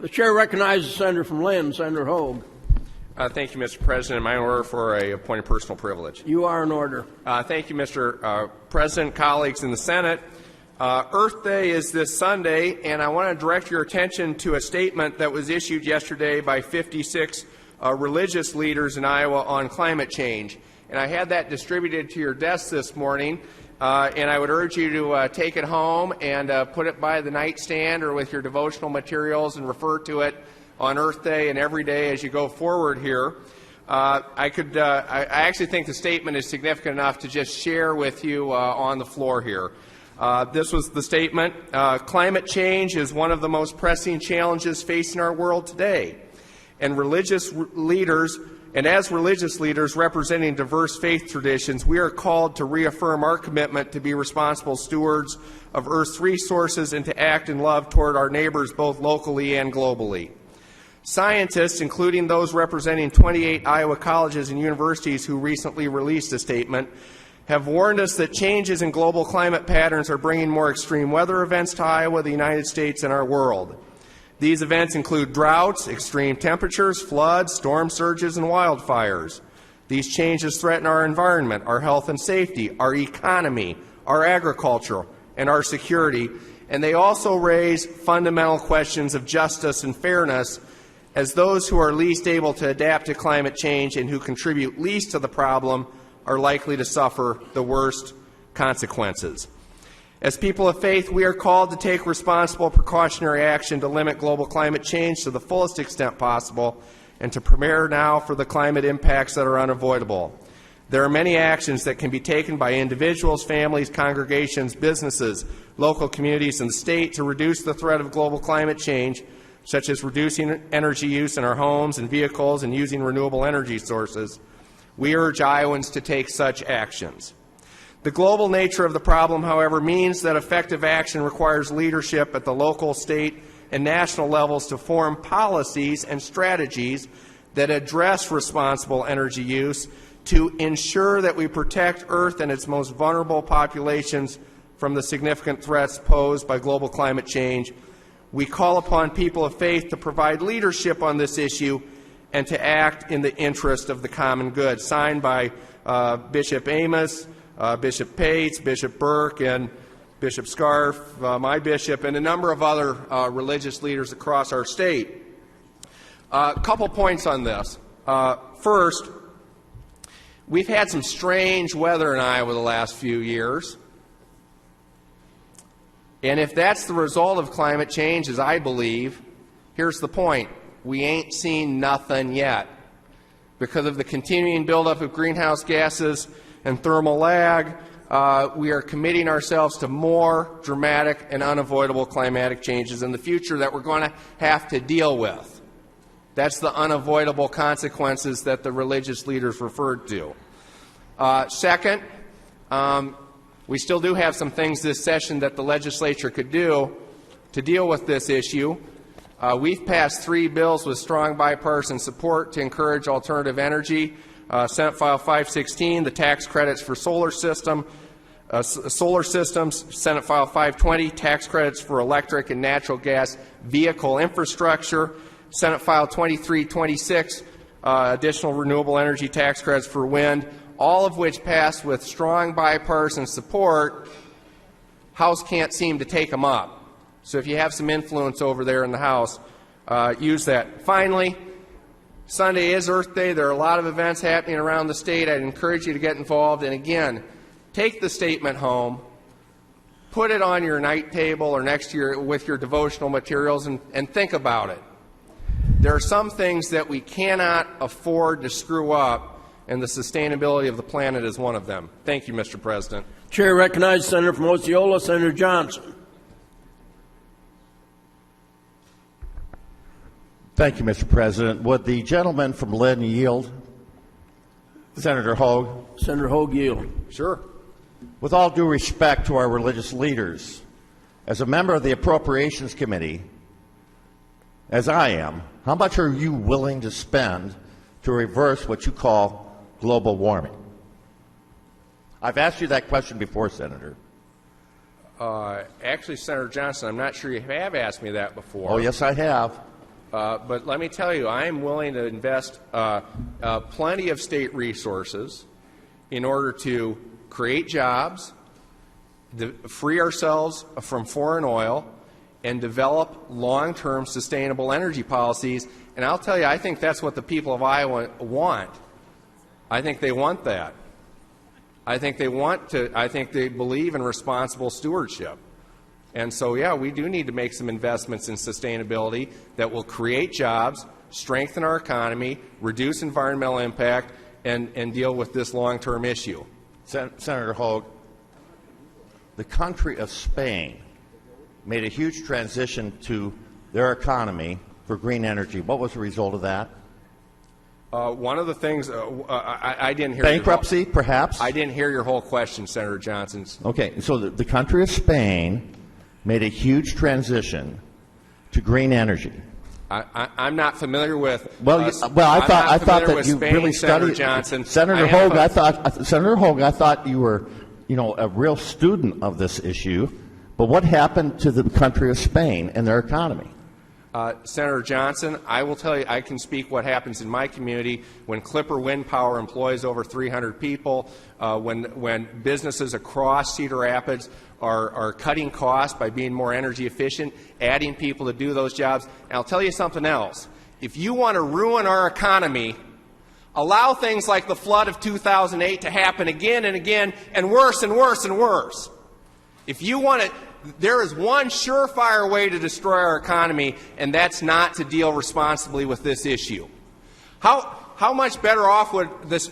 The chair recognizes the senator from Lynn, Senator Hogue. Thank you, Mr. President. My order for a point of personal privilege. You are in order. Thank you, Mr. President, colleagues in the Senate. Earth Day is this Sunday, and I want to direct your attention to a statement that was issued yesterday by 56 religious leaders in Iowa on climate change. And I had that distributed to your desks this morning, and I would urge you to take it home and put it by the nightstand or with your devotional materials and refer to it on Earth Day and every day as you go forward here. I actually think the statement is significant enough to just share with you on the floor here. This was the statement. Climate change is one of the most pressing challenges facing our world today. And as religious leaders representing diverse faith traditions, we are called to reaffirm our commitment to be responsible stewards of Earth's resources and to act in love toward our neighbors both locally and globally. Scientists, including those representing 28 Iowa colleges and universities who recently released a statement, have warned us that changes in global climate patterns are bringing more extreme weather events to Iowa, the United States, and our world. These events include droughts, extreme temperatures, floods, storm surges, and wildfires. These changes threaten our environment, our health and safety, our economy, our agriculture, and our security, and they also raise fundamental questions of justice and fairness, as those who are least able to adapt to climate change and who contribute least to the problem are likely to suffer the worst consequences. As people of faith, we are called to take responsible precautionary action to limit global climate change to the fullest extent possible and to prepare now for the climate impacts that are unavoidable. There are many actions that can be taken by individuals, families, congregations, businesses, local communities, and the state to reduce the threat of global climate change, such as reducing energy use in our homes and vehicles and using renewable energy sources. We urge Iowans to take such actions. The global nature of the problem, however, means that effective action requires leadership at the local, state, and national levels to form policies and strategies that address responsible energy use to ensure that we protect Earth and its most vulnerable populations from the significant threats posed by global climate change. We call upon people of faith to provide leadership on this issue and to act in the interest of the common good. Signed by Bishop Amos, Bishop Pates, Bishop Burke, and Bishop Scarf, my bishop, and a number of other religious leaders across our state. A couple points on this. First, we've had some strange weather in Iowa the last few years. And if that's the result of climate change, as I believe, here's the point. We ain't seen nothing yet. Because of the continuing buildup of greenhouse gases and thermal lag, we are committing ourselves to more dramatic and unavoidable climatic changes in the future that we're going to have to deal with. That's the unavoidable consequences that the religious leaders referred to. Second, we still do have some things this session that the legislature could do to deal with this issue. We've passed 3 bills with strong bipartisan support to encourage alternative energy. Senate File 516, the tax credits for solar systems. Senate File 520, tax credits for electric and natural gas vehicle infrastructure. Senate File 2326, additional renewable energy tax credits for wind, all of which passed with strong bipartisan support. House can't seem to take them up. So if you have some influence over there in the House, use that. Finally, Sunday is Earth Day. There are a lot of events happening around the state. I'd encourage you to get involved. And again, take the statement home, put it on your night table or next to your, with your devotional materials, and think about it. There are some things that we cannot afford to screw up, and the sustainability of the planet is one of them. Thank you, Mr. President. Chair recognizes Senator from Osceola, Senator Johnson. Thank you, Mr. President. Would the gentleman from Lynn yield? Senator Hogue. Senator Hogue yield. Sure. With all due respect to our religious leaders, as a member of the Appropriations Committee, as I am, how much are you willing to spend to reverse what you call global warming? I've asked you that question before, Senator. Actually, Senator Johnson, I'm not sure you have asked me that before. Oh, yes, I have. But let me tell you, I am willing to invest plenty of state resources in order to create jobs, free ourselves from foreign oil, and develop long-term sustainable energy policies. And I'll tell you, I think that's what the people of Iowa want. I think they want that. I think they believe in responsible stewardship. And so, yeah, we do need to make some investments in sustainability that will create jobs, strengthen our economy, reduce environmental impact, and deal with this long-term issue. Senator Hogue, the country of Spain made a huge transition to their economy for green energy. What was the result of that? One of the things I didn't hear. Bankruptcy, perhaps? I didn't hear your whole question, Senator Johnson. Okay, so the country of Spain made a huge transition to green energy. I'm not familiar with. I thought that you really studied, Johnson. Senator Hogue. I thought you were, a real student of this issue. But what happened to the country of Spain and their economy? Senator Johnson, I will tell you, I can speak what happens in my community when Clipper Wind Power employs over 300 people, when businesses across Cedar Rapids are cutting costs by being more energy efficient, adding people to do those jobs. And I'll tell you something else. If you want to ruin our economy, allow things like the flood of 2008 to happen again and again, and worse and worse and worse. If you want to, there is one surefire way to destroy our economy, and that's not to deal responsibly with this issue. How much better off would this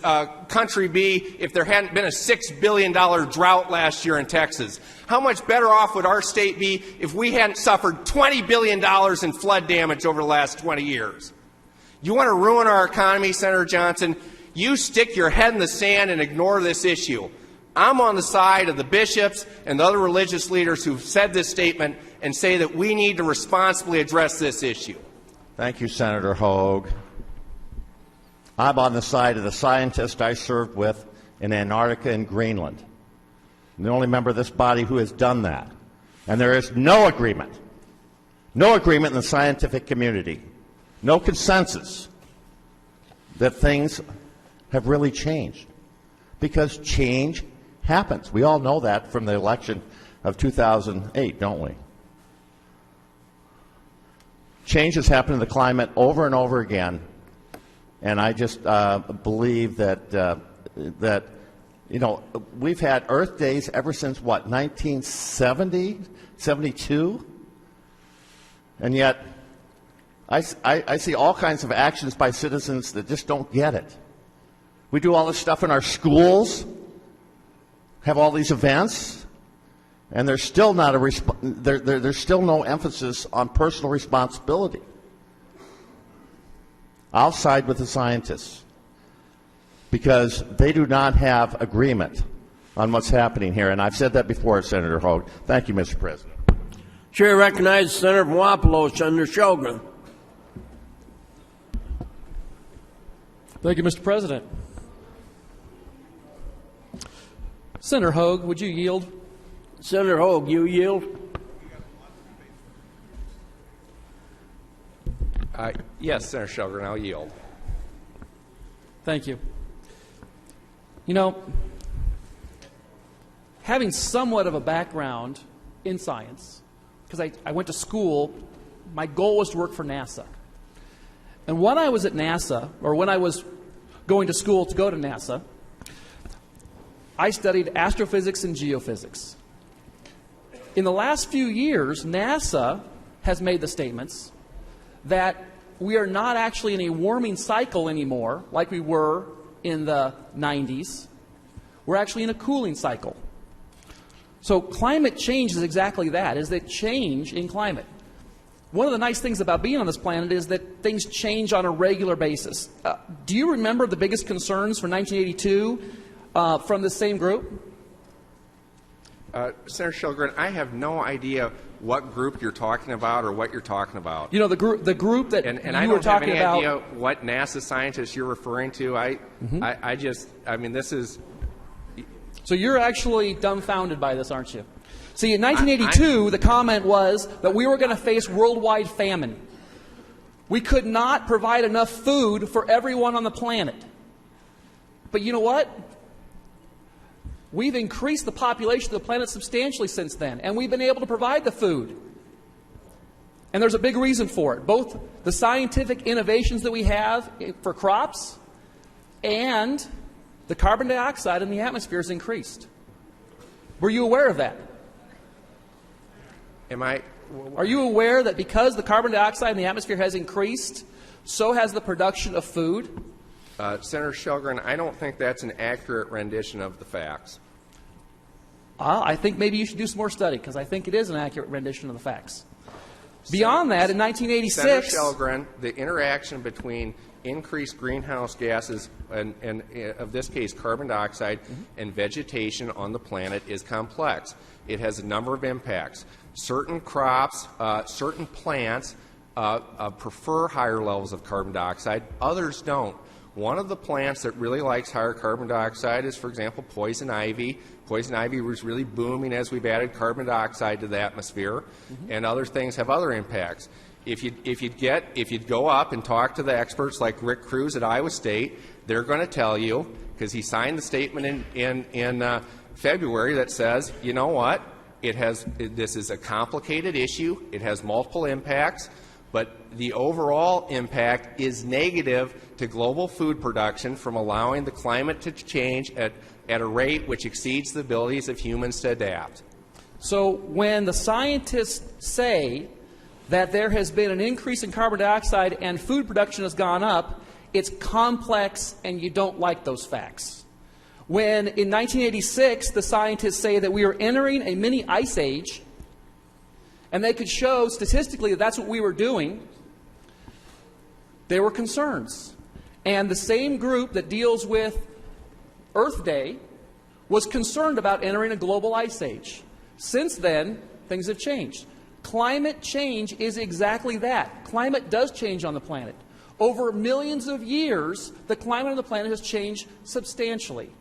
country be if there hadn't been a $6 billion drought last year in Texas? How much better off would our state be if we hadn't suffered $20 billion in flood damage over the last 20 years? You want to ruin our economy, Senator Johnson? You stick your head in the sand and ignore this issue. I'm on the side of the bishops and the other religious leaders who've said this statement and say that we need to responsibly address this issue. Thank you, Senator Hogue. I'm on the side of the scientists I served with in Antarctica and Greenland. I'm the only member of this body who has done that. And there is no agreement in the scientific community, no consensus that things have really changed. Because change happens. We all know that from the election of 2008, don't we? Change has happened in the climate over and over again, and I just believe that we've had Earth Days ever since, 1970, 72? And yet I see all kinds of actions by citizens that just don't get it. We do all this stuff in our schools, have all these events, and there's still not there's still no emphasis on personal responsibility. I'll side with the scientists because they do not have agreement on what's happening here, and I've said that before, Senator Hogue. Thank you, Mr. President. Chair recognizes Senator from Wapello, Senator Sjogren. Thank you, Mr. President. Senator Hogue, would you yield? Senator Hogue, you yield? Yes, Senator Sjogren, I'll yield. Thank you. Having somewhat of a background in science, because I went to school, my goal was to work for NASA. And when I was at NASA, or when I was going to school to go to NASA, I studied astrophysics and geophysics. In the last few years, NASA has made the statements that we are not actually in a warming cycle anymore like we were in the 90s. We're actually in a cooling cycle. So climate change is exactly that, is that change in climate. One of the nice things about being on this planet is that things change on a regular basis. Do you remember the biggest concerns for 1982 from the same group? Senator Sjogren, I have no idea what group you're talking about or what you're talking about. The group that and you I were don't talking have any about. idea what NASA scientists you're referring to. This is. So you're actually dumbfounded by this, aren't you? See, in 1982, the comment was that we were going to face worldwide famine. We could not provide enough food for everyone on the planet. But you know what? We've increased the population of the planet substantially since then, and we've been able to provide the food. And there's a big reason for it. Both the scientific innovations that we have for crops and the carbon dioxide in the atmosphere has increased. Were you aware of that? Are you aware that because the carbon dioxide in the atmosphere has increased, so has the production of food? Senator Shelgren, I don't think that's an accurate rendition of the facts. I think maybe you should do some more study, because I think it is an accurate rendition of the facts. Beyond that, in 1986... Senator Shelgren, the interaction between increased greenhouse gases and of this case, carbon dioxide and vegetation on the planet is complex. It has a number of impacts. Certain crops, certain plants prefer higher levels of carbon dioxide. Others don't. One of the plants that really likes higher carbon dioxide is, for example, poison ivy. Poison ivy was really booming as we've added carbon dioxide to the atmosphere, and other things have other impacts. If you'd go up and talk to the experts like Rick Cruz at Iowa State, they're going to tell you, because he signed the statement in February that says, you know what, this is a complicated issue, it has multiple impacts, but the overall impact is negative to global food production from allowing the climate to change at a rate which exceeds the abilities of humans to adapt. So when the scientists say that there has been an increase in carbon dioxide and food production has gone up, it's complex and you don't like those facts. When in 1986 the scientists say that we are entering a mini ice age, and they could show statistically that that's what we were doing, there were concerns. And the same group that deals with Earth Day was concerned about entering a global ice age. Since then, things have changed. Climate change is exactly that. Climate does change on the planet. Over millions of years, the climate on the planet has changed substantially.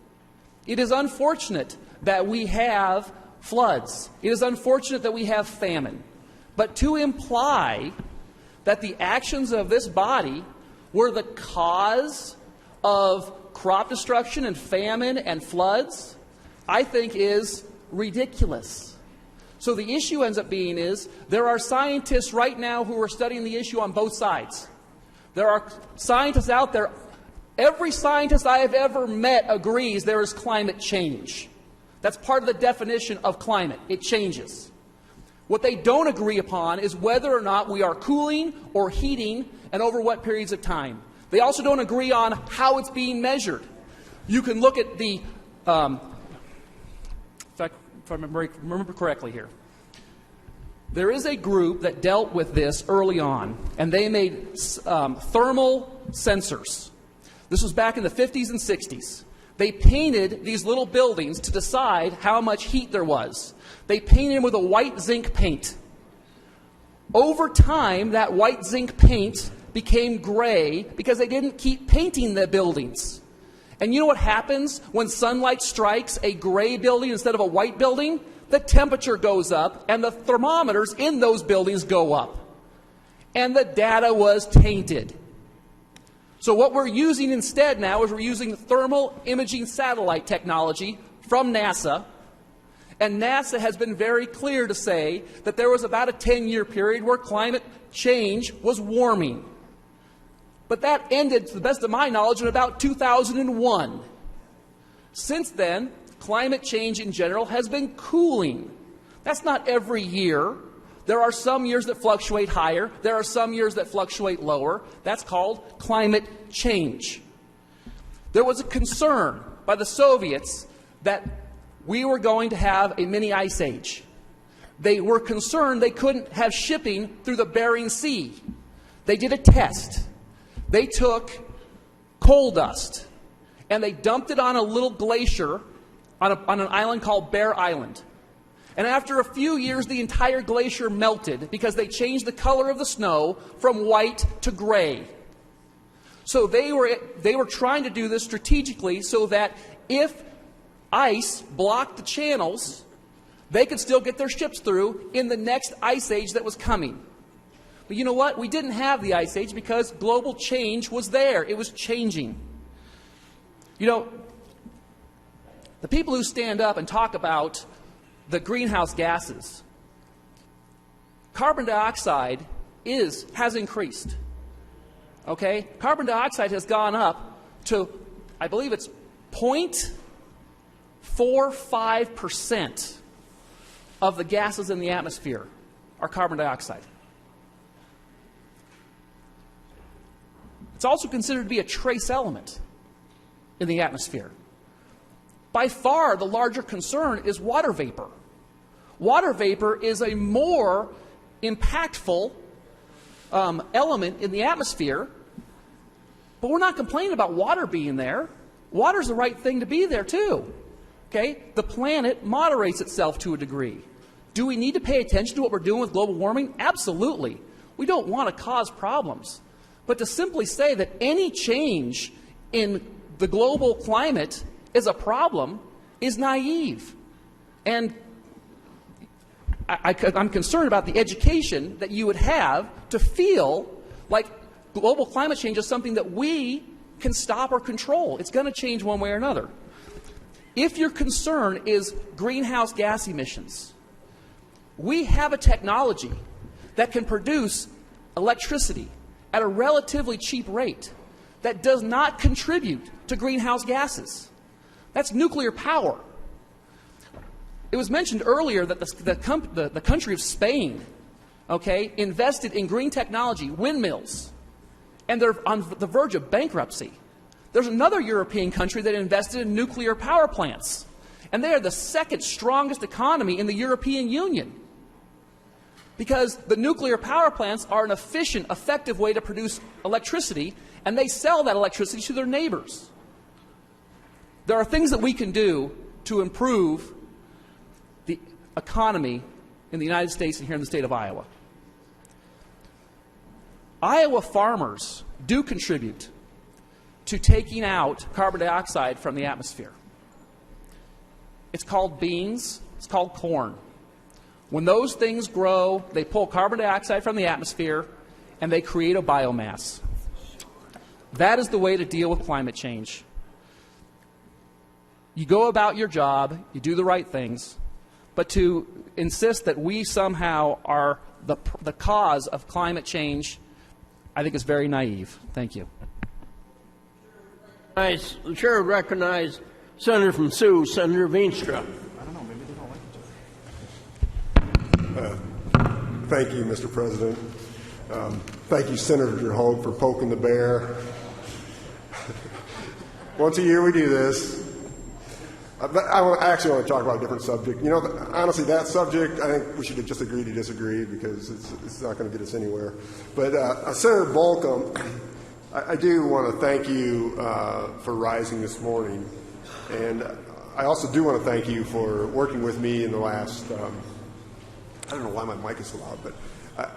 It is unfortunate that we have floods. It is unfortunate that we have famine. But to imply that the actions of this body were the cause of crop destruction and famine and floods, I think is ridiculous. So the issue ends up being is there are scientists right now who are studying the issue on both sides. There are scientists out there. Every scientist I have ever met agrees there is climate change. That's part of the definition of climate. It changes. What they don't agree upon is whether or not we are cooling or heating and over what periods of time. They also don't agree on how it's being measured. You can look at the, if I remember correctly here, there is a group that dealt with this early on, and they made thermal sensors. This was back in the 50s and 60s. They painted these little buildings to decide how much heat there was. They painted them with a white zinc paint. Over time, that white zinc paint became gray because they didn't keep painting the buildings. And you know what happens when sunlight strikes a gray building instead of a white building? The temperature goes up and the thermometers in those buildings go up. And the data was tainted. So what we're using instead now is we're using thermal imaging satellite technology from NASA. And NASA has been very clear to say that there was about a 10-year period where climate change was warming. But that ended, to the best of my knowledge, in about 2001. Since then, climate change in general has been cooling. That's not every year. There are some years that fluctuate higher. There are some years that fluctuate lower. That's called climate change. There was a concern by the Soviets that we were going to have a mini ice age. They were concerned they couldn't have shipping through the Bering Sea. They did a test. They took coal dust and they dumped it on a little glacier on an island called Bear Island. And after a few years, the entire glacier melted because they changed the color of the snow from white to gray. So they were trying to do this strategically so that if ice blocked the channels, they could still get their ships through in the next ice age that was coming. But you know what? We didn't have the Ice Age because global change was there. It was changing. You know, the people who stand up and talk about the greenhouse gases, carbon dioxide has increased. Okay? Carbon dioxide has gone up to, I believe it's 0.45% of the gases in the atmosphere are carbon dioxide. It's also considered to be a trace element in the atmosphere. By far, the larger concern is water vapor. Water vapor is a more impactful element in the atmosphere, but we're not complaining about water being there. Water's the right thing to be there, too. Okay? The planet moderates itself to a degree. Do we need to pay attention to what we're doing with global warming? Absolutely. We don't want to cause problems. But to simply say that any change in the global climate is a problem is naive. And I'm concerned about the education that you would have to feel like global climate change is something that we can stop or control. It's going to change one way or another. If your concern is greenhouse gas emissions, we have a technology that can produce electricity at a relatively cheap rate that does not contribute to greenhouse gases. That's nuclear power. It was mentioned earlier that the country of Spain, okay, invested in green technology, windmills, and they're on the verge of bankruptcy. There's another European country that invested in nuclear power plants, and they are the second strongest economy in the European Union because the nuclear power plants are an efficient, effective way to produce electricity, and they sell that electricity to their neighbors. There are things that we can do to improve the economy in the United States and here in the state of Iowa. Iowa farmers do contribute to taking out carbon dioxide from the atmosphere. It's called beans, it's called corn. When those things grow, they pull carbon dioxide from the atmosphere and they create a biomass. That is the way to deal with climate change. You go about your job, you do the right things, but to insist that we somehow are the cause of climate change, I think is very naive. Thank you. The chair would recognize Senator from Sioux, Senator Veenstra. Thank you, Mr. President. Thank you, Senator Hogue, for poking the bear. Once a year we do this. I actually want to talk about a different subject. You know, honestly, that subject, I think we should just agree to disagree because it's not going to get us anywhere. But Senator Bolcom, I do want to thank you for rising this morning. And I also do want to thank you for working with me in the last, I don't know why my mic is so loud, but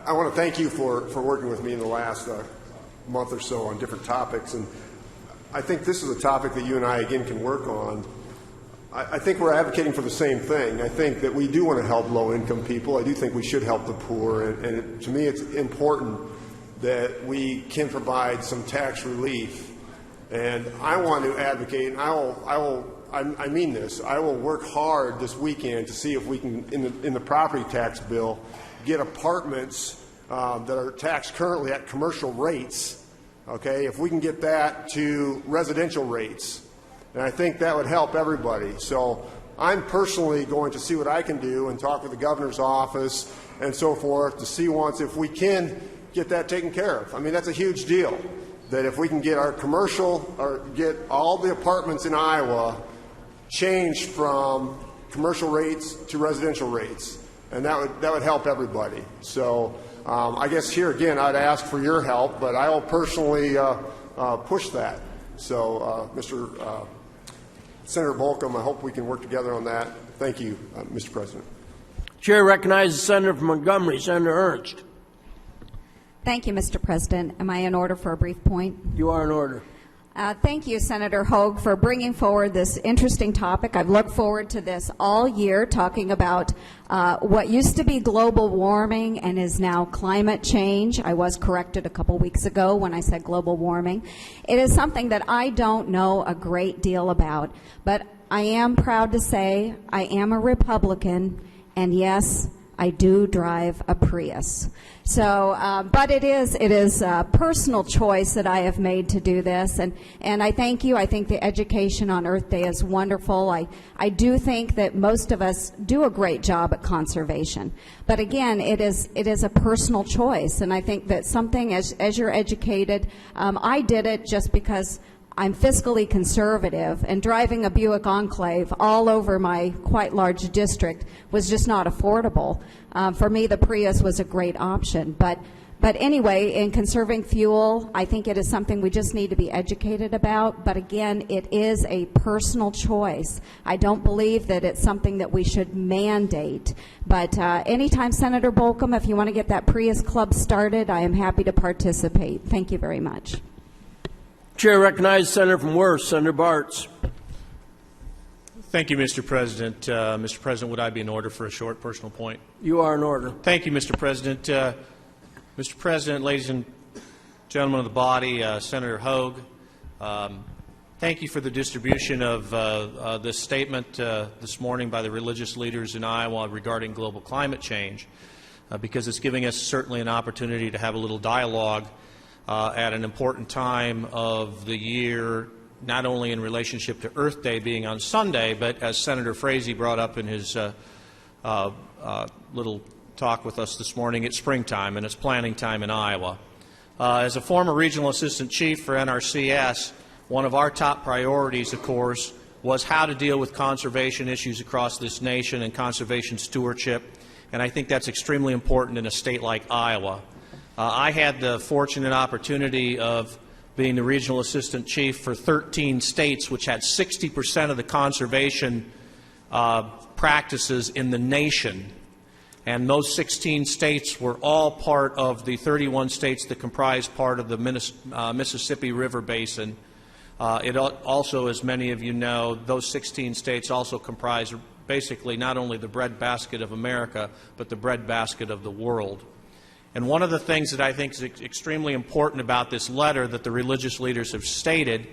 I want to thank you for working with me in the last month or so on different topics. And I think this is a topic that you and I, again, can work on. I think we're advocating for the same thing. I think that we do want to help low-income people. I do think we should help the poor. And to me, it's important that we can provide some tax relief. And I want to advocate, and I mean this, I will work hard this weekend to see if we can, in the property tax bill, get apartments that are taxed currently at commercial rates, okay, if we can get that to residential rates. And I think that would help everybody. So I'm personally going to see what I can do and talk with the governor's office and so forth to see once if we can get that taken care of. I mean, that's a huge deal, that if we can get our commercial or get all the apartments in Iowa changed from commercial rates to residential rates, and that would help everybody. So I guess here again I'd ask for your help, but I will personally push that. So Mr. Senator Bolcom, I hope we can work together on that. Thank you, Mr. President. Chair recognizes Senator from Montgomery, Senator Ernst. Thank you, Mr. President. Am I in order for a brief point? You are in order. Thank you, Senator Hogue, for bringing forward this interesting topic. I've looked forward to this all year, talking about what used to be global warming and is now climate change. I was corrected a couple weeks ago when I said global warming. It is something that I don't know a great deal about, but I am proud to say I am a Republican, and yes, I do drive a Prius. So, but it is a personal choice that I have made to do this, and I thank you. I think the education on Earth Day is wonderful. I do think that most of us do a great job at conservation, but again, it is a personal choice, and I think that something as you're educated, I did it just because I'm fiscally conservative, and driving a Buick Enclave all over my quite large district was just not affordable. For me, the Prius was a great option. But anyway, in conserving fuel, I think it is something we just need to be educated about. But again, it is a personal choice. I don't believe that it's something that we should mandate. But anytime, Senator Bolcom, if you want to get that Prius Club started, I am happy to participate. Thank you very much. Chair recognizes Senator from Worth, Senator Bartz. Thank you, Mr. President. Mr. President, would I be in order for a short personal point? You are in order. Thank you, Mr. President. Mr. President, ladies and gentlemen of the body, Senator Hogue, thank you for the distribution of this statement this morning by the religious leaders in Iowa regarding global climate change, because it's giving us certainly an opportunity to have a little dialogue at an important time of the year, not only in relationship to Earth Day being on Sunday, but as Senator Frazee brought up in his little talk with us this morning, it's springtime and it's planting time in Iowa. As a former regional assistant chief for NRCS, one of our top priorities, of course, was how to deal with conservation issues across this nation and conservation stewardship, and I think that's extremely important in a state like Iowa. I had the fortunate opportunity of being the regional assistant chief for 13 states which had 60% of the conservation practices in the nation. And those 16 states were all part of the 31 states that comprise part of the Mississippi River Basin. It also, as many of you know, those 16 states also comprise basically not only the breadbasket of America, but the breadbasket of the world. And one of the things that I think is extremely important about this letter that the religious leaders have stated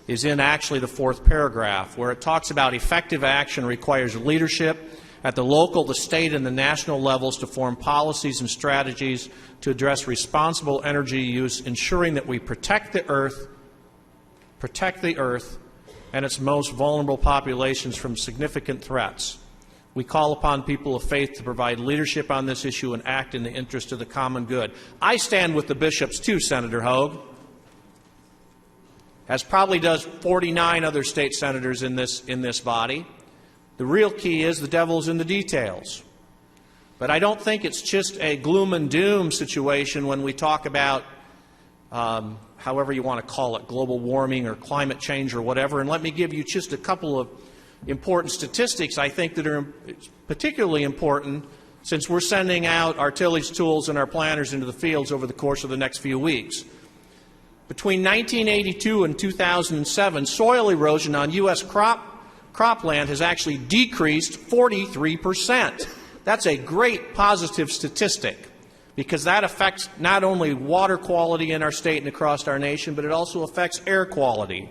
is in actually the fourth paragraph, where it talks about effective action requires leadership at the local, the state, and the national levels to form policies and strategies to address responsible energy use, ensuring that we protect the earth and its most vulnerable populations from significant threats. We call upon people of faith to provide leadership on this issue and act in the interest of the common good. I stand with the bishops too, Senator Hogue, as probably does 49 other state senators in this body. The real key is the devil's in the details. But I don't think it's just a gloom and doom situation when we talk about, however you want to call it, global warming or climate change or whatever. And let me give you just a couple of important statistics I think that are particularly important since we're sending out our tillage tools and our planters into the fields over the course of the next few weeks. Between 1982 and 2007, soil erosion on U.S. cropland has actually decreased 43%. That's a great positive statistic because that affects not only water quality in our state and across our nation, but it also affects air quality.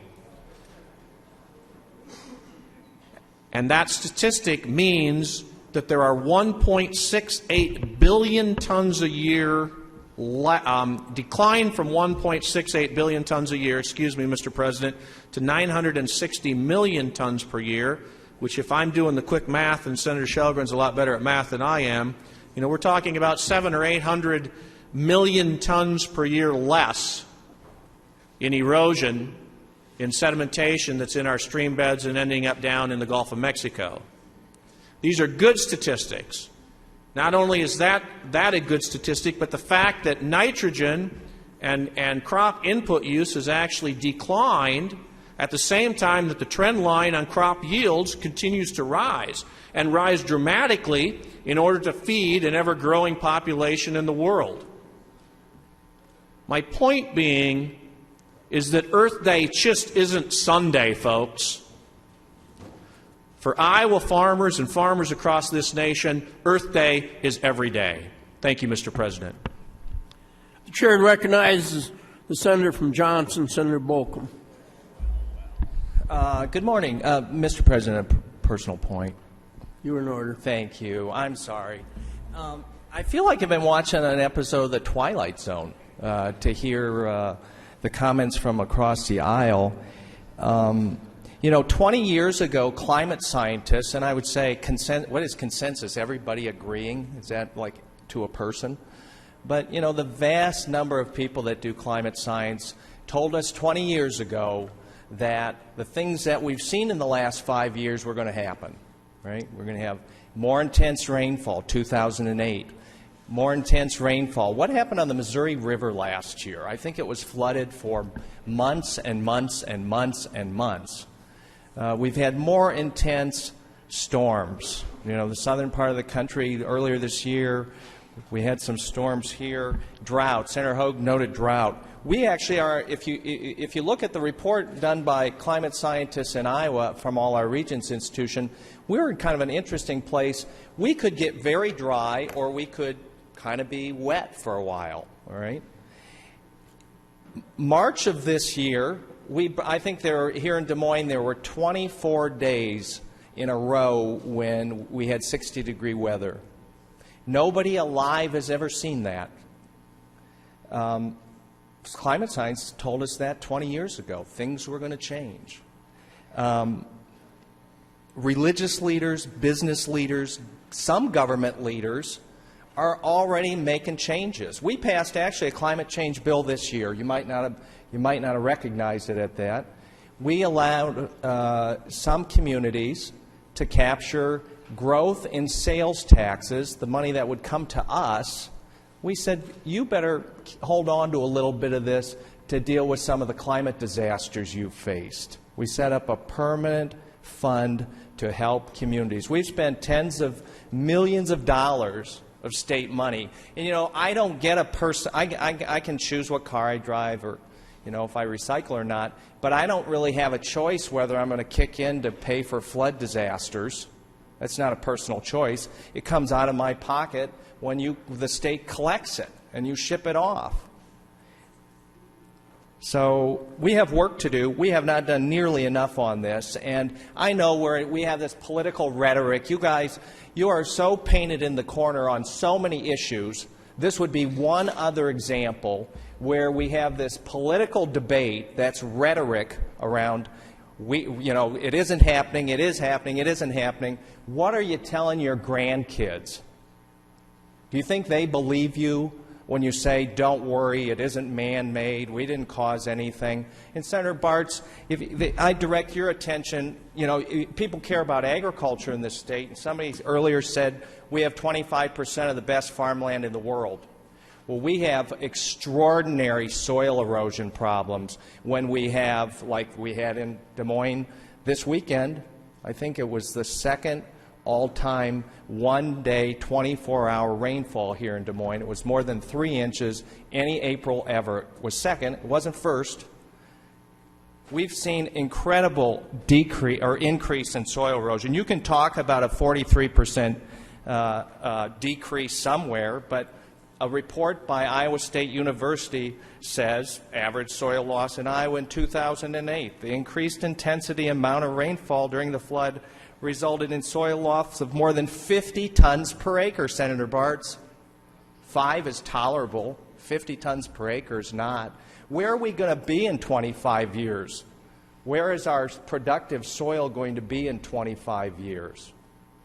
And that statistic means that there are 1.68 billion tons a year, decline from 1.68 billion tons a year, excuse me, Mr. President, to 960 million tons per year, which if I'm doing the quick math, and Senator Shelgren's a lot better at math than I am, you know, we're talking about 700 or 800 million tons per year less in erosion, in sedimentation that's in our stream beds and ending up down in the Gulf of Mexico. These are good statistics. Not only is that a good statistic, but the fact that nitrogen and crop input use has actually declined at the same time that the trend line on crop yields continues to rise, and rise dramatically in order to feed an ever-growing population in the world. My point being is that Earth Day just isn't Sunday, folks. For Iowa farmers and farmers across this nation, Earth Day is every day. Thank you, Mr. President. The chair recognizes the senator from Johnson, Senator Bolkum. Good morning. Mr. President, a personal point. You are in order. Thank you. I'm sorry. I feel like I've been watching an episode of The Twilight Zone to hear the comments from across the aisle. 20 years ago, climate scientists, and I would say, what is consensus? Everybody agreeing? Is that like to a person? But, the vast number of people that do climate science told us 20 years ago that the things that we've seen in the last 5 years were going to happen, right? We're going to have more intense rainfall, 2008, more intense rainfall. What happened on the Missouri River last year? I think it was flooded for months and months and months and months. We've had more intense storms. The southern part of the country earlier this year, we had some storms here. Drought. Senator Hogue noted drought. We actually are, if you look at the report done by climate scientists in Iowa from all our Regents Institution, we're in kind of an interesting place. We could get very dry, or we could kind of be wet for a while, all right? March of this year, I think here in Des Moines, there were 24 days in a row when we had 60-degree weather. Nobody alive has ever seen that. Climate science told us that 20 years ago. Things were going to change. Religious leaders, business leaders, some government leaders are already making changes. We passed actually a climate change bill this year. You might not have recognized it at that. We allowed some communities to capture growth in sales taxes, the money that would come to us. We said, you better hold on to a little bit of this to deal with some of the climate disasters you've faced. We set up a permanent fund to help communities. We've spent tens of millions of dollars of state money. And, I don't get a person, I can choose what car I drive or, if I recycle or not, but I don't really have a choice whether I'm going to kick in to pay for flood disasters. That's not a personal choice. It comes out of my pocket when the state collects it and you ship it off. So we have work to do. We have not done nearly enough on this. And I know we have this political rhetoric. You guys, you are so painted in the corner on so many issues. This would be one other example where we have this political debate that's rhetoric around it isn't happening, it is happening, it isn't happening. What are you telling your grandkids? Do you think they believe you when you say, don't worry, it isn't man-made, we didn't cause anything? And Senator Bartz, I direct your attention, people care about agriculture in this state, and somebody earlier said we have 25% of the best farmland in the world. Well, we have extraordinary soil erosion problems when we have, like we had in Des Moines this weekend. I think it was the second all-time one-day, 24-hour rainfall here in Des Moines. It was more than 3 inches any April ever. It was second. It wasn't first. We've seen incredible increase in soil erosion. You can talk about a 43% decrease somewhere, but a report by Iowa State University says average soil loss in Iowa in 2008. The increased intensity amount of rainfall during the flood resulted in soil loss of more than 50 tons per acre, Senator Bartz. 5 is tolerable. 50 tons per acre is not. Where are we going to be in 25 years? Where is our productive soil going to be in 25 years?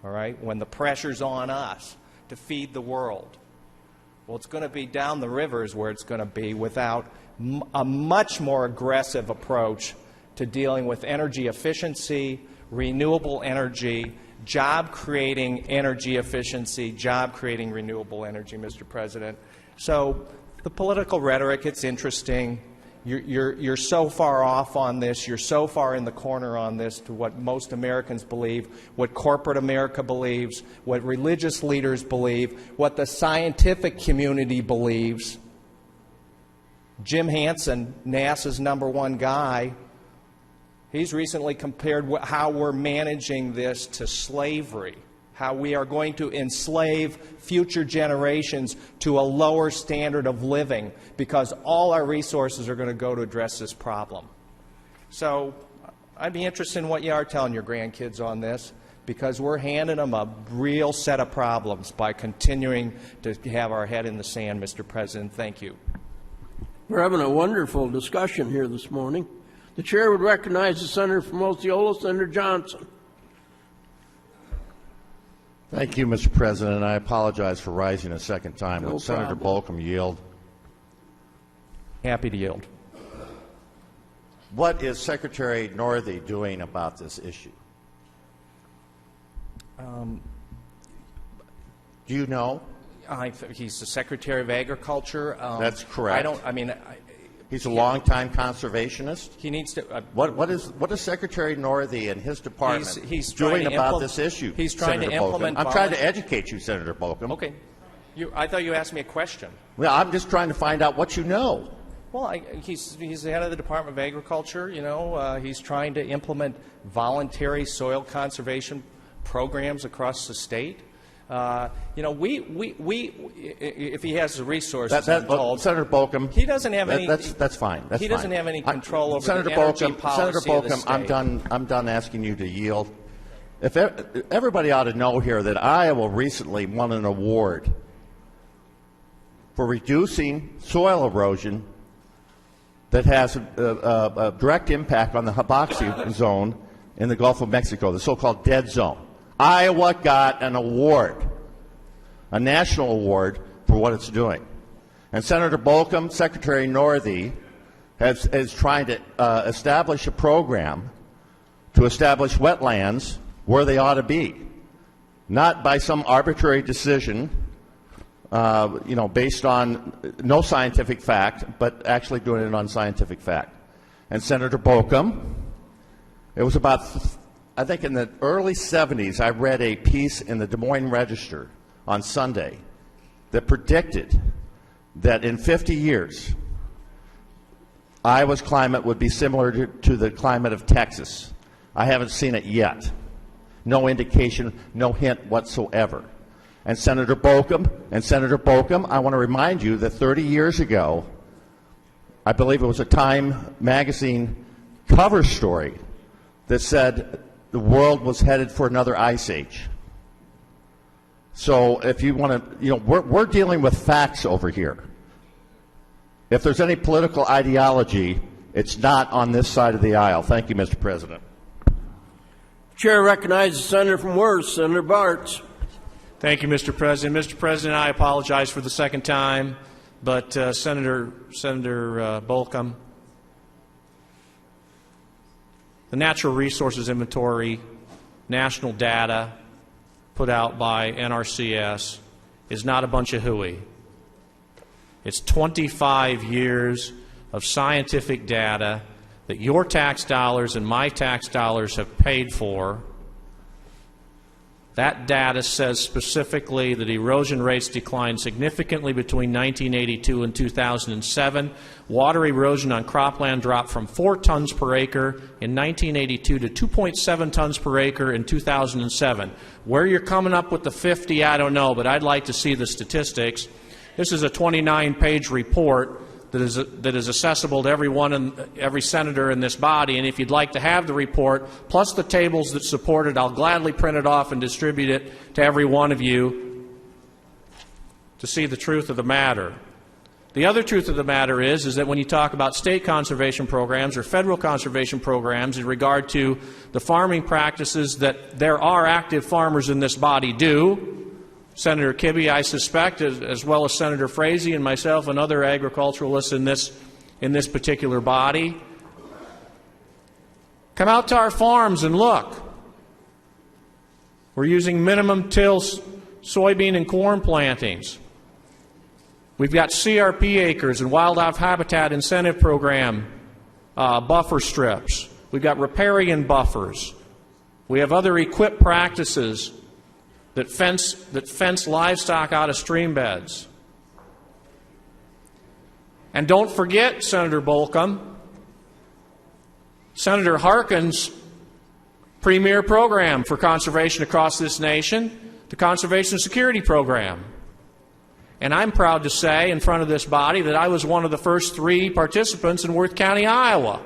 All right, when the pressure's on us to feed the world. Well, it's going to be down the rivers where it's going to be without a much more aggressive approach to dealing with energy efficiency, renewable energy, job-creating energy efficiency, job-creating renewable energy, Mr. President. So the political rhetoric, it's interesting. You're so far off on this. You're so far in the corner on this to what most Americans believe, what corporate America believes, what religious leaders believe, what the scientific community believes. Jim Hansen, NASA's #1 guy, he's recently compared how we're managing this to slavery, how we are going to enslave future generations to a lower standard of living because all our resources are going to go to address this problem. So I'd be interested in what you are telling your grandkids on this, because we're handing them a real set of problems by continuing to have our head in the sand, Mr. President. Thank you. We're having a wonderful discussion here this morning. The chair would recognize the senator from Osceola, Senator Johnson. Thank you, Mr. President. I apologize for rising a second time. No Would Senator problem. Bolcom yield? Happy to yield. What is Secretary Northey doing about this issue? Do you know? He's the Secretary of Agriculture. That's correct. He He's a longtime conservationist. He needs to. What is Secretary Northey and his department He's trying doing to about implement- this issue? he's trying to Senator Bolcom? implement I'm trying to educate you, Senator Bolcom. Okay. I thought you asked me a question. Well, I'm just trying to find out what you know. Well, he's the head of the Department of Agriculture. He's trying to implement voluntary soil conservation programs across the state. If he has the resources, I'm told, Senator Bolcom, he doesn't have any. That's fine. That's he doesn't fine. have any control over Senator the energy Bolcom, policy Senator of the Bolcom, state. I'm done asking you to yield. Everybody ought to know here that Iowa recently won an award for reducing soil erosion that has a direct impact on the Hibachi zone in the Gulf of Mexico, the so-called dead zone. Iowa got an award, a national award, for what it's doing. And Senator Bolcom, Secretary Northey, is trying to establish a program to establish wetlands where they ought to be, not by some arbitrary decision, based on no scientific fact, but actually doing it on scientific fact. And Senator Bolcom, it was about, I think in the early 70s, I read a piece in the Des Moines Register on Sunday that predicted that in 50 years, Iowa's climate would be similar to the climate of Texas. I haven't seen it yet. No indication, no hint whatsoever. And Senator Bolcom, I want to remind you that 30 years ago, I believe it was a Time magazine cover story that said the world was headed for another ice age. So if you want to, we're dealing with facts over here. If there's any political ideology, it's not on this side of the aisle. Thank you, Mr. President. Chair recognizes the senator from Worth, Senator Bartz. Thank you, Mr. President. Mr. President, I apologize for the second time, but Senator Bolcom, the Natural Resources Inventory, national data put out by NRCS, is not a bunch of hooey. It's 25 years of scientific data that your tax dollars and my tax dollars have paid for. That data says specifically that erosion rates declined significantly between 1982 and 2007. Water erosion on cropland dropped from 4 tons per acre in 1982 to 2.7 tons per acre in 2007. Where you're coming up with the 50, I don't know, but I'd like to see the statistics. This is a 29-page report that is accessible to every senator in this body, and if you'd like to have the report, plus the tables that support it, I'll gladly print it off and distribute it to every one of you to see the truth of the matter. The other truth of the matter is that when you talk about state conservation programs or federal conservation programs in regard to the farming practices that there are active farmers in this body do, Senator Kibbe, I suspect, as well as Senator Frazee and myself and other agriculturalists in this particular body, come out to our farms and look. We're using minimum till soybean and corn plantings. We've got CRP acres and wildlife habitat incentive program buffer strips. We've got riparian buffers. We have other equipped practices that fence livestock out of stream beds. And don't forget, Senator Bolcom, Senator Harkin's premier program for conservation across this nation, the Conservation Security Program. And I'm proud to say in front of this body that I was one of the first 3 participants in Worth County, Iowa,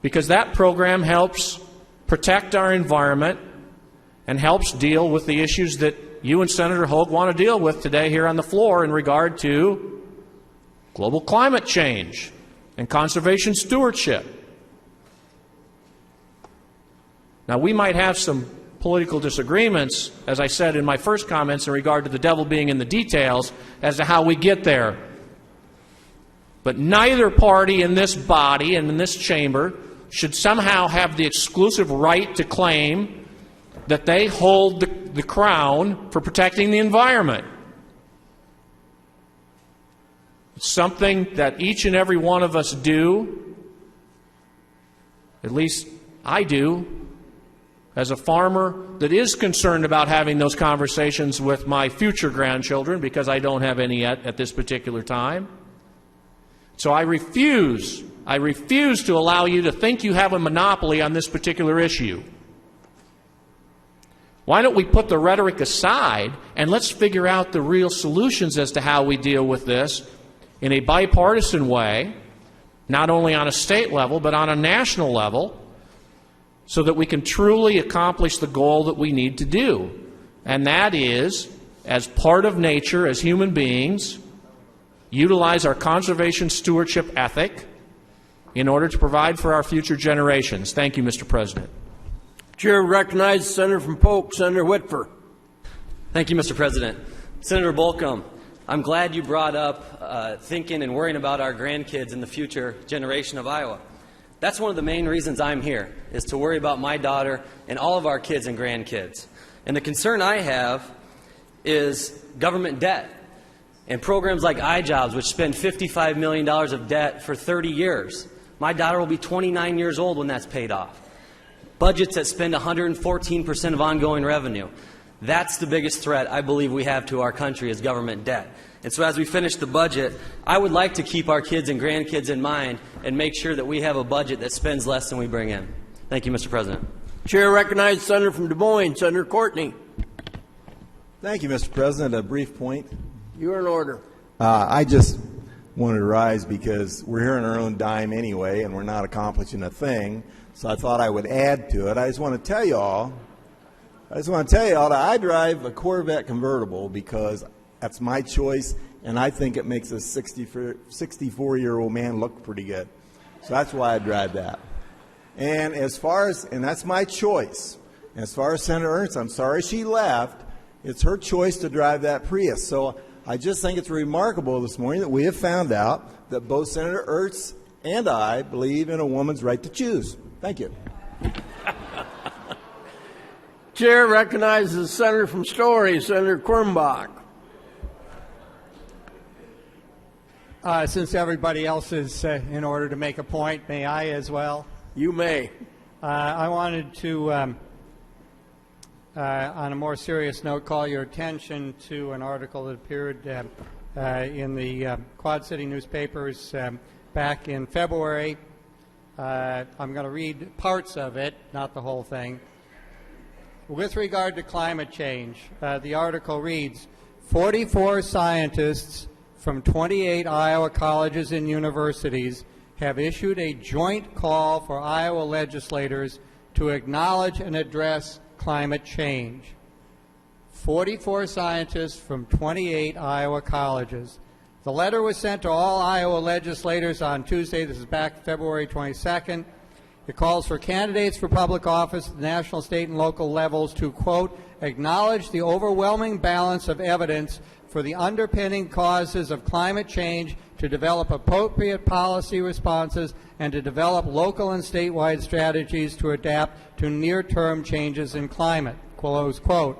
because that program helps protect our environment and helps deal with the issues that you and Senator Hogue want to deal with today here on the floor in regard to global climate change and conservation stewardship. Now, we might have some political disagreements, as I said in my first comments, in regard to the devil being in the details as to how we get there. But neither party in this body and in this chamber should somehow have the exclusive right to claim that they hold the crown for protecting the environment. It's something that each and every one of us do, at least I do, as a farmer that is concerned about having those conversations with my future grandchildren, because I don't have any yet at this particular time. So I refuse to allow you to think you have a monopoly on this particular issue. Why don't we put the rhetoric aside and let's figure out the real solutions as to how we deal with this in a bipartisan way, not only on a state level but on a national level, so that we can truly accomplish the goal that we need to do. And that is, as part of nature, as human beings, utilize our conservation stewardship ethic in order to provide for our future generations. Thank you, Mr. President. Chair recognizes the senator from Polk, Senator Whitfer. Thank you, Mr. President. Senator Bolcom, I'm glad you brought up thinking and worrying about our grandkids and the future generation of Iowa. That's one of the main reasons I'm here, is to worry about my daughter and all of our kids and grandkids. And the concern I have is government debt and programs like iJobs, which spend $55 million of debt for 30 years. My daughter will be 29 years old when that's paid off. Budgets that spend 114% of ongoing revenue. That's the biggest threat I believe we have to our country, is government debt. And so as we finish the budget, I would like to keep our kids and grandkids in mind and make sure that we have a budget that spends less than we bring in. Thank you, Mr. President. Chair recognizes the senator from Des Moines, Senator Courtney. Thank you, Mr. President. A brief point. You are in order. I just wanted to rise because we're here on our own dime anyway, and we're not accomplishing a thing. So I thought I would add to it. I just want to tell you all that I drive a Corvette convertible because that's my choice, and I think it makes a 64-year-old man look pretty good. So that's why I drive that. And that's my choice. And as far as Senator Ernst, I'm sorry she left. It's her choice to drive that Prius. So I just think it's remarkable this morning that we have found out that both Senator Ernst and I believe in a woman's right to choose. Thank you. Chair recognizes the senator from Story, Senator Quirmbach. Since everybody else is in order to make a point, may I as well? You may. I wanted to, on a more serious note, call your attention to an article that appeared in the Quad City newspapers back in February. I'm going to read parts of it, not the whole thing. With regard to climate change, the article reads, 44 scientists from 28 Iowa colleges and universities have issued a joint call for Iowa legislators to acknowledge and address climate change. 44 scientists from 28 Iowa colleges. The letter was sent to all Iowa legislators on Tuesday. This is back February 22nd. It calls for candidates for public office at the national, state, and local levels to, quote, acknowledge the overwhelming balance of evidence for the underpinning causes of climate change, to develop appropriate policy responses, and to develop local and statewide strategies to adapt to near-term changes in climate, close quote.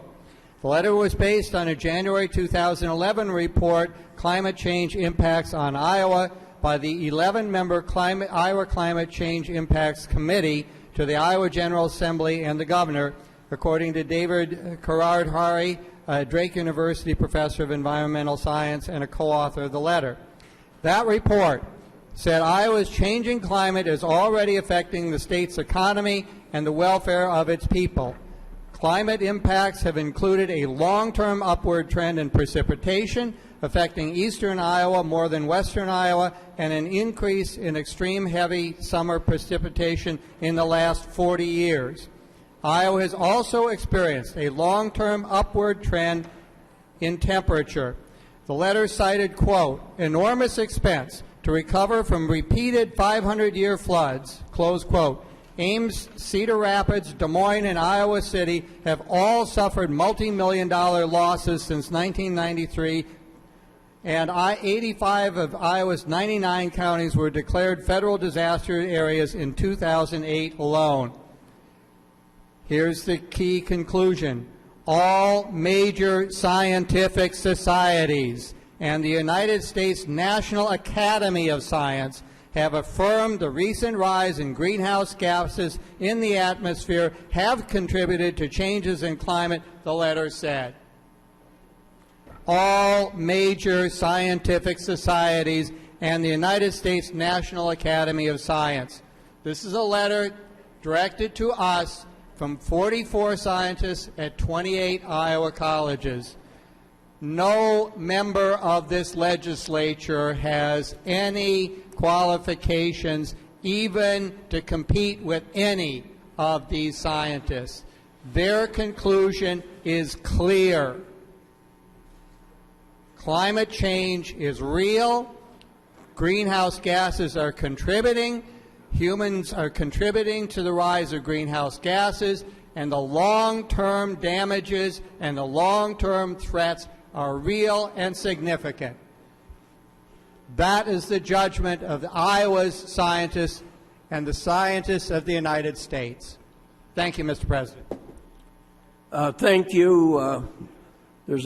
The letter was based on a January 2011 report, Climate Change Impacts on Iowa, by the 11-member Iowa Climate Change Impacts Committee to the Iowa General Assembly and the Governor, according to David Khardhari, a Drake University professor of environmental science and a co-author of the letter. That report said Iowa's changing climate is already affecting the state's economy and the welfare of its people. Climate impacts have included a long-term upward trend in precipitation, affecting eastern Iowa more than western Iowa, and an increase in extreme heavy summer precipitation in the last 40 years. Iowa has also experienced a long-term upward trend in temperature. The letter cited, quote, enormous expense to recover from repeated 500-year floods, close quote. Ames, Cedar Rapids, Des Moines, and Iowa City have all suffered multi-million-dollar losses since 1993, and 85 of Iowa's 99 counties were declared federal disaster areas in 2008 alone. Here's the key conclusion. All major scientific societies and the United States National Academy of Science have affirmed the recent rise in greenhouse gases in the atmosphere have contributed to changes in climate, the letter said. All major scientific societies and the United States National Academy of Science. This is a letter directed to us from 44 scientists at 28 Iowa colleges. No member of this legislature has any qualifications even to compete with any of these scientists. Their conclusion is clear. Climate change is real. Greenhouse gases are contributing. Humans are contributing to the rise of greenhouse gases, and the long-term damages and the long-term threats are real and significant. That is the judgment of Iowa's scientists and the scientists of the United States. Thank you, Mr. President. Thank you.